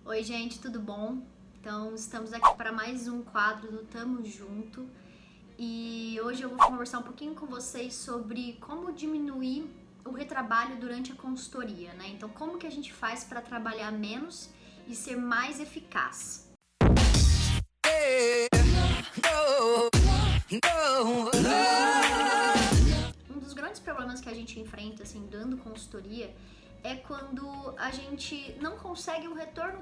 Oi, gente, tudo bom? Então, estamos aqui para mais um quadro do Tamo Junto e hoje eu vou conversar um pouquinho com vocês sobre como diminuir o retrabalho durante a consultoria, né? Então, como que a gente faz para trabalhar menos e ser mais eficaz? Um dos grandes problemas que a gente enfrenta, assim, dando consultoria, é quando a gente não consegue o retorno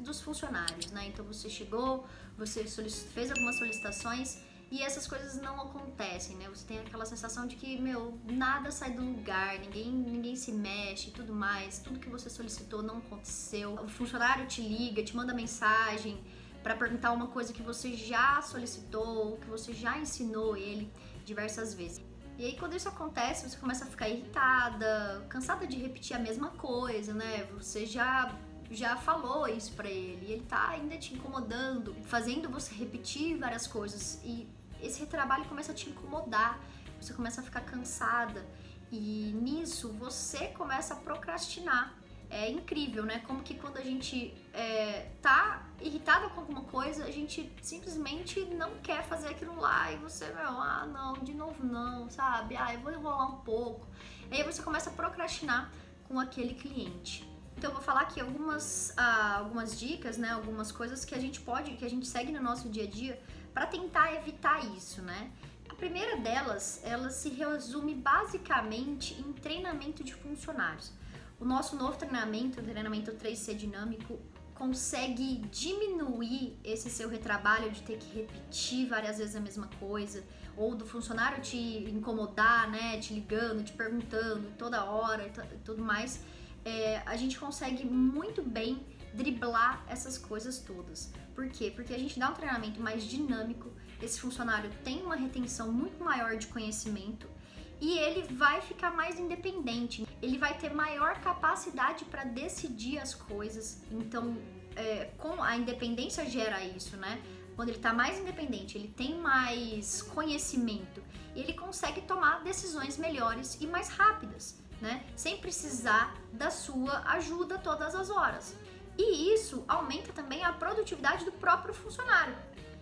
dos funcionários, né? Então você chegou, você fez algumas solicitações e essas coisas não acontecem, né? Você tem aquela sensação de que, nada sai do lugar, ninguém se mexe e tudo mais, tudo que você solicitou não aconteceu. O funcionário te liga, te manda mensagem para perguntar uma coisa que você já solicitou, que você já ensinou ele diversas vezes. E aí quando isso acontece, você começa a ficar irritada, cansada de repetir a mesma coisa, né? Você já falou isso pra ele, e ele tá ainda te incomodando, fazendo você repetir várias coisas, e esse retrabalho começa a te incomodar, você começa a ficar cansada, e nisso você começa a procrastinar. É incrível, né? Como que quando a gente tá irritada com alguma coisa, a gente simplesmente não quer fazer aquilo lá. E você, não, de novo não, sabe? Eu vou enrolar um pouco. E aí você começa a procrastinar com aquele cliente. Então eu vou falar aqui algumas dicas, né? Algumas coisas que a gente segue no nosso dia a dia para tentar evitar isso, né? A primeira delas, ela se resume basicamente em treinamento de funcionários. O nosso novo treinamento, o treinamento 3C dinâmico, consegue diminuir esse seu retrabalho de ter que repetir várias vezes a mesma coisa, ou do funcionário te incomodar, né, te ligando, te perguntando toda hora e tudo mais. A gente consegue muito bem driblar essas coisas todas. Por quê? Porque a gente dá um treinamento mais dinâmico, esse funcionário tem uma retenção muito maior de conhecimento, e ele vai ficar mais independente, ele vai ter maior capacidade para decidir as coisas. Então, com a independência gera isso, né? Quando ele está mais independente, ele tem mais conhecimento, e ele consegue tomar decisões melhores e mais rápidas, né? Sem precisar da sua ajuda todas as horas. E isso aumenta também a produtividade do próprio funcionário.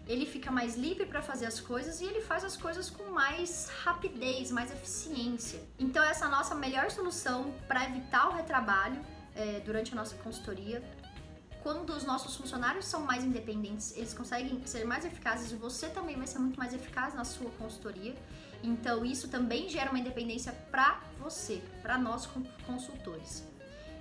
Ele fica mais livre para fazer as coisas e ele faz as coisas com mais rapidez, mais eficiência. Então essa é a nossa melhor solução para evitar o retrabalho durante a nossa consultoria. Quando os nossos funcionários são mais independentes, eles conseguem ser mais eficazes e você também vai ser muito mais eficaz na sua consultoria. Então isso também gera uma independência para você, para nós consultores.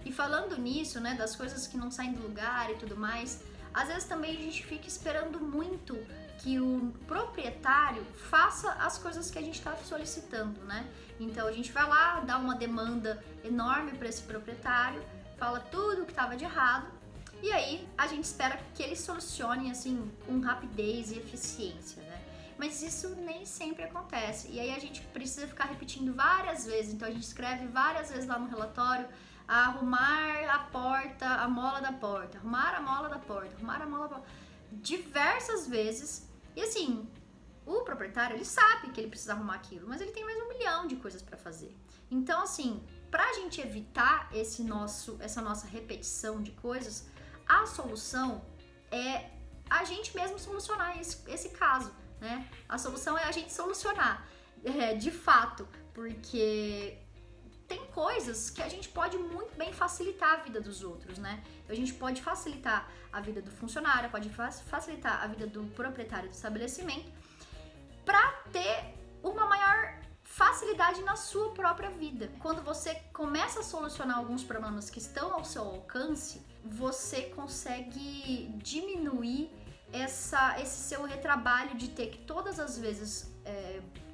E falando nisso, né, das coisas que não saem do lugar e tudo mais, às vezes também a gente fica esperando muito que o proprietário faça as coisas que a gente está solicitando, né? Então a gente vai lá, dá uma demanda enorme para esse proprietário, fala tudo o que estava de errado, e aí a gente espera que ele solucione assim com rapidez e eficiência, né? Mas isso nem sempre acontece, e aí a gente precisa ficar repetindo várias vezes. Então a gente escreve várias vezes lá no relatório: arrumar a porta, a mola da porta, arrumar a mola da porta, arrumar a mola da porta, diversas vezes. E assim, o proprietário, ele sabe que ele precisa arrumar aquilo, mas ele tem mais 1 milhão de coisas para fazer. Então assim, pra gente evitar essa nossa repetição de coisas, a solução é a gente mesmo solucionar esse caso, né? A solução é a gente solucionar, de fato, porque tem coisas que a gente pode muito bem facilitar a vida dos outros, né? A gente pode facilitar a vida do funcionário, pode facilitar a vida do proprietário do estabelecimento para ter uma maior facilidade na sua própria vida. Quando você começa a solucionar alguns problemas que estão ao seu alcance, você consegue diminuir esse seu retrabalho de ter que todas as vezes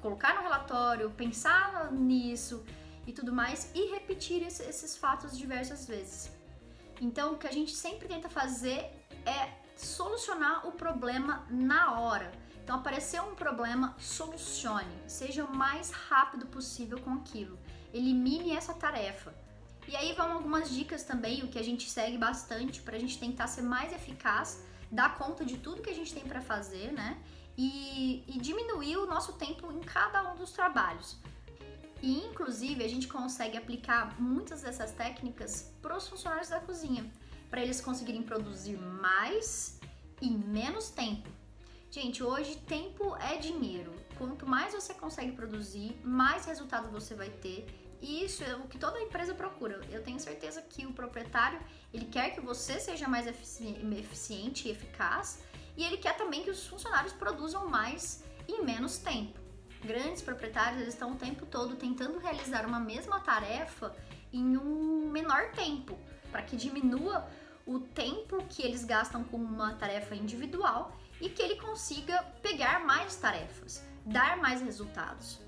colocar no relatório, pensar nisso e tudo mais, e repetir esses fatos diversas vezes. Então, o que a gente sempre tenta fazer é solucionar o problema na hora. Então, apareceu um problema, solucione. Seja o mais rápido possível com aquilo. Elimine essa tarefa. E aí vão algumas dicas também, o que a gente segue bastante para a gente tentar ser mais eficaz, dar conta de tudo que a gente tem para fazer, né? E diminuir o nosso tempo em cada um dos trabalhos. E, inclusive, a gente consegue aplicar muitas dessas técnicas para os funcionários da cozinha. para eles conseguirem produzir mais em menos tempo. Gente, hoje tempo é dinheiro. Quanto mais você consegue produzir, mais resultado você vai ter. E isso é o que toda empresa procura. Eu tenho certeza que o proprietário, ele quer que você seja mais eficiente e eficaz, e ele quer também que os funcionários produzam mais em menos tempo. Grandes proprietários, eles estão o tempo todo tentando realizar uma mesma tarefa em um menor tempo, para que diminua o tempo que eles gastam com uma tarefa individual e que ele consiga pegar mais tarefas, dar mais resultados.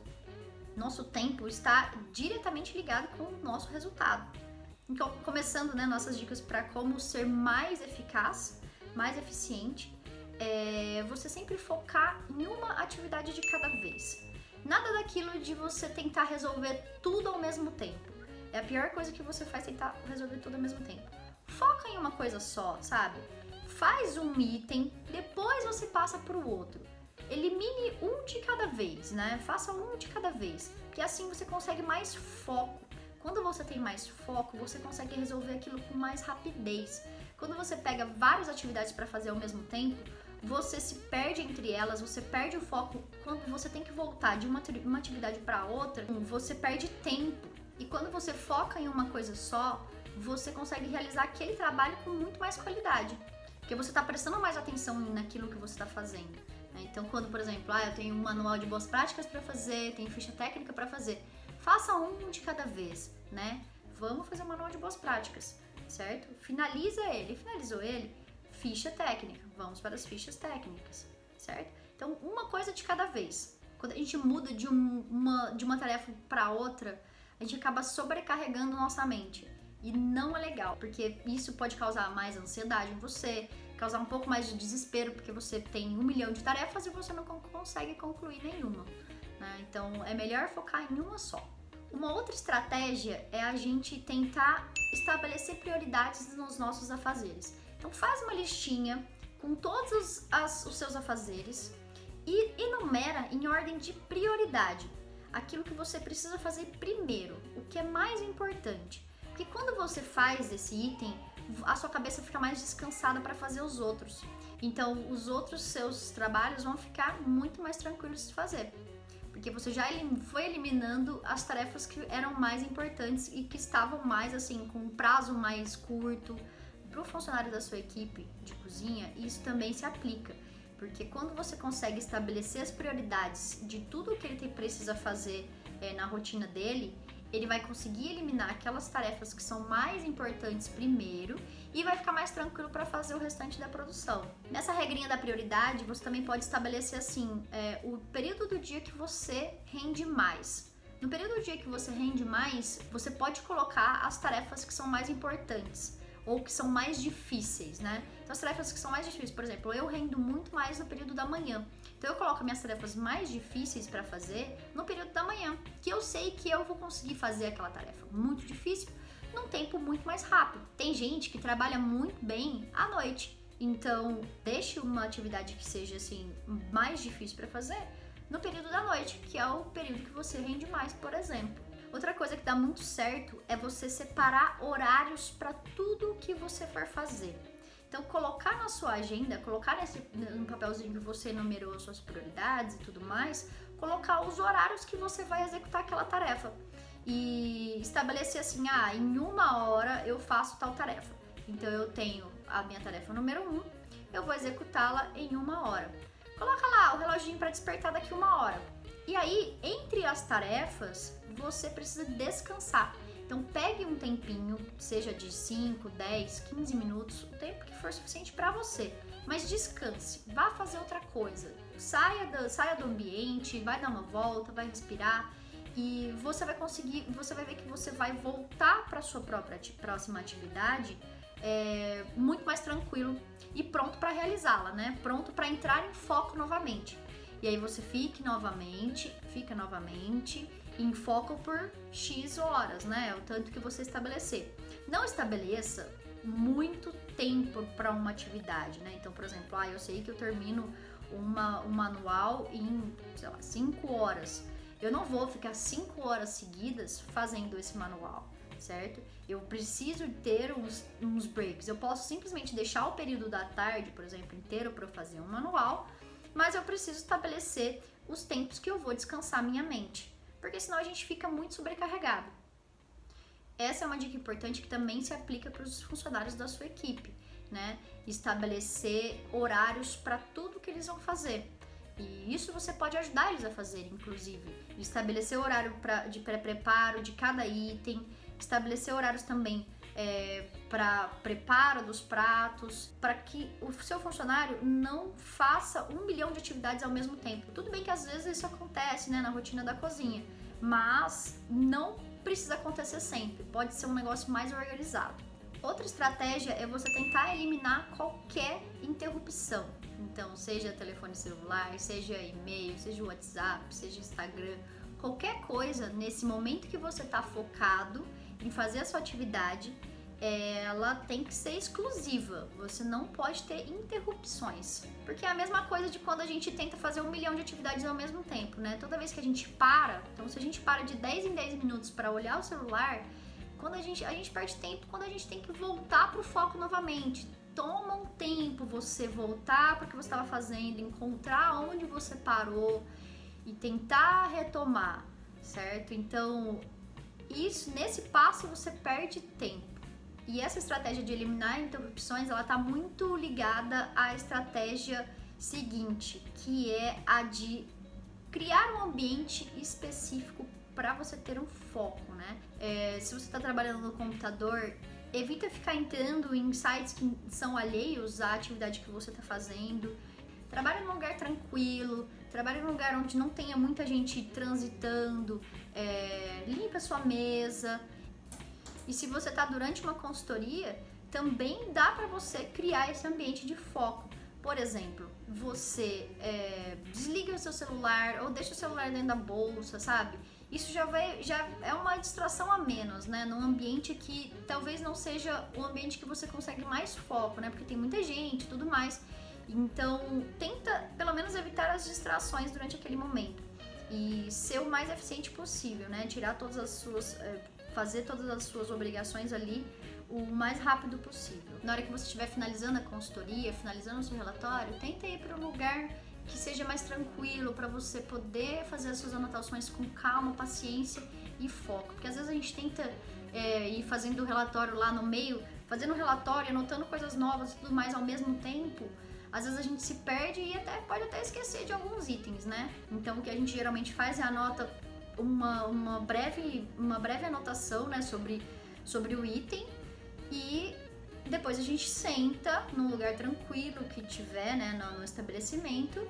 Nosso tempo está diretamente ligado com o nosso resultado. Então, começando, né, nossas dicas para como ser mais eficaz, mais eficiente, você sempre focar em uma atividade de cada vez. Nada daquilo de você tentar resolver tudo ao mesmo tempo. É a pior coisa que você faz, tentar resolver tudo ao mesmo tempo. Foca em uma coisa só, sabe? Faz um item, depois você passa para o outro. Elimine um de cada vez, né? Faça um de cada vez, que assim você consegue mais foco. Quando você tem mais foco, você consegue resolver aquilo com mais rapidez. Quando você pega várias atividades para fazer ao mesmo tempo, você se perde entre elas, você perde o foco. Quando você tem que voltar de uma atividade para outra, você perde tempo. E quando você foca em uma coisa só, você consegue realizar aquele trabalho com muito mais qualidade, porque você está prestando mais atenção naquilo que você está fazendo. Então, quando, por exemplo, eu tenho um manual de boas práticas para fazer, tenho ficha técnica para fazer, faça um de cada vez, né? Vamos fazer um manual de boas práticas, certo? Finalizou ele, ficha técnica, vamos para as fichas técnicas, certo? Então, uma coisa de cada vez. Quando a gente muda de uma tarefa para outra, a gente acaba sobrecarregando nossa mente. E não é legal, porque isso pode causar mais ansiedade em você, causar um pouco mais de desespero, porque você tem 1 milhão de tarefas e você não consegue concluir nenhuma, né? Então é melhor focar em uma só. Uma outra estratégia é a gente tentar estabelecer prioridades nos nossos afazeres. Então faz uma listinha com todos os seus afazeres e enumera em ordem de prioridade aquilo que você precisa fazer primeiro, o que é mais importante. Porque quando você faz esse item, a sua cabeça fica mais descansada para fazer os outros. Então, os outros seus trabalhos vão ficar muito mais tranquilos de fazer. Porque você já foi eliminando as tarefas que eram mais importantes e que estavam mais assim, com um prazo mais curto. Para o funcionário da sua equipe de cozinha, isso também se aplica. Porque quando você consegue estabelecer as prioridades de tudo o que ele precisa fazer na rotina dele, ele vai conseguir eliminar aquelas tarefas que são mais importantes primeiro e vai ficar mais tranquilo para fazer o restante da produção. Nessa regrinha da prioridade, você também pode estabelecer assim, o período do dia que você rende mais. No período do dia que você rende mais, você pode colocar as tarefas que são mais importantes ou que são mais difíceis, né? Então as tarefas que são mais difíceis, por exemplo, eu rendo muito mais no período da manhã. Então eu coloco minhas tarefas mais difíceis para fazer no período da manhã, que eu sei que eu vou conseguir fazer aquela tarefa muito difícil num tempo muito mais rápido. Tem gente que trabalha muito bem à noite, então deixe uma atividade que seja assim mais difícil para fazer no período da noite, que é o período que você rende mais, por exemplo. Outra coisa que dá muito certo é você separar horários para tudo que você for fazer. Então, colocar na sua agenda, colocar no papelzinho que você numerou as suas prioridades e tudo mais, colocar os horários que você vai executar aquela tarefa. E estabelecer assim, em 1 hora eu faço tal tarefa. Então, eu tenho a minha tarefa número 1, eu vou executá-la em 1 hora. Coloca lá o reloginho para despertar daqui 1 hora. E aí, entre as tarefas, você precisa descansar. Então, pegue um tempinho, seja de 5, 10, 15 minutos, o tempo que for suficiente para você. Mas descanse, vá fazer outra coisa. Saia do ambiente, vai dar uma volta, vai respirar e você vai ver que você vai voltar para a sua próxima atividade muito mais tranquilo e pronto para realizá-la, né? Pronto para entrar em foco novamente. E aí você fica novamente em foco por X horas, né? É o tanto que você estabelecer. Não estabeleça muito tempo para uma atividade, né? Então, por exemplo, eu sei que eu termino um manual em, 5 horas. Eu não vou ficar 5 horas seguidas fazendo esse manual. certo? Eu preciso ter uns breaks. Eu posso simplesmente deixar o período da tarde, por exemplo, inteiro para eu fazer um manual, mas eu preciso estabelecer os tempos que eu vou descansar minha mente, porque senão a gente fica muito sobrecarregado. Essa é uma dica importante que também se aplica para os funcionários da sua equipe, né? Estabelecer horários para tudo que eles vão fazer. E isso você pode ajudar eles a fazer, inclusive. Estabelecer horário de pré-preparo de cada item, estabelecer horários também para preparo dos pratos, para que o seu funcionário não faça 1 milhão de atividades ao mesmo tempo. Tudo bem que às vezes isso acontece, né, na rotina da cozinha, mas não precisa acontecer sempre, pode ser um negócio mais organizado. Outra estratégia é você tentar eliminar qualquer interrupção. Então, seja telefone celular, seja e-mail, seja WhatsApp, seja Instagram, qualquer coisa nesse momento que você está focado em fazer a sua atividade, ela tem que ser exclusiva. Você não pode ter interrupções. Porque é a mesma coisa de quando a gente tenta fazer 1 milhão de atividades ao mesmo tempo, né? Toda vez que a gente para, então se a gente para de 10 em 10 minutos para olhar o celular, quando a gente perde tempo quando a gente tem que voltar pro foco novamente. Toma um tempo você voltar para o que você estava fazendo, encontrar onde você parou e tentar retomar, certo? Então, nesse passo você perde tempo. E essa estratégia de eliminar interrupções, ela tá muito ligada à estratégia seguinte, que é a de criar um ambiente específico para você ter um foco, né? Se você está trabalhando no computador, evita ficar entrando em sites que são alheios à atividade que você está fazendo. Trabalhe num lugar tranquilo, trabalhe num lugar onde não tenha muita gente transitando, limpe a sua mesa. E se você está durante uma consultoria, também dá para você criar esse ambiente de foco. Por exemplo, você desliga o seu celular ou deixa o celular dentro da bolsa, sabe? Isso já é uma distração a menos, né? Num ambiente que talvez não seja o ambiente que você consegue mais foco, né? Porque tem muita gente e tudo mais. Então, tenta pelo menos evitar as distrações durante aquele momento. E ser o mais eficiente possível, né? Fazer todas as suas obrigações ali o mais rápido possível. Na hora que você estiver finalizando a consultoria, finalizando o seu relatório, tenta ir para um lugar que seja mais tranquilo para você poder fazer as suas anotações com calma, paciência e foco. Porque às vezes a gente tenta ir fazendo o relatório lá no meio, fazendo o relatório, anotando coisas novas e tudo mais ao mesmo tempo. Às vezes a gente se perde e pode até esquecer de alguns itens, né? Então o que a gente geralmente faz é anota uma breve anotação, né, sobre o item, e depois a gente senta num lugar tranquilo que tiver, né, no estabelecimento,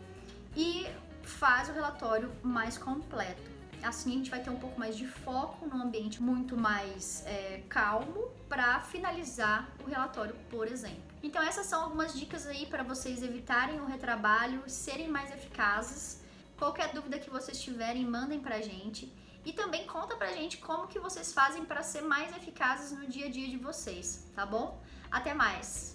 e faz o relatório mais completo. Assim a gente vai ter um pouco mais de foco num ambiente muito mais calmo para finalizar o relatório, por exemplo. Então essas são algumas dicas aí para vocês evitarem o retrabalho, serem mais eficazes. Qualquer dúvida que vocês tiverem, mandem pra gente. E também conta pra gente como que vocês fazem para ser mais eficazes no dia a dia de vocês, tá bom? Até mais!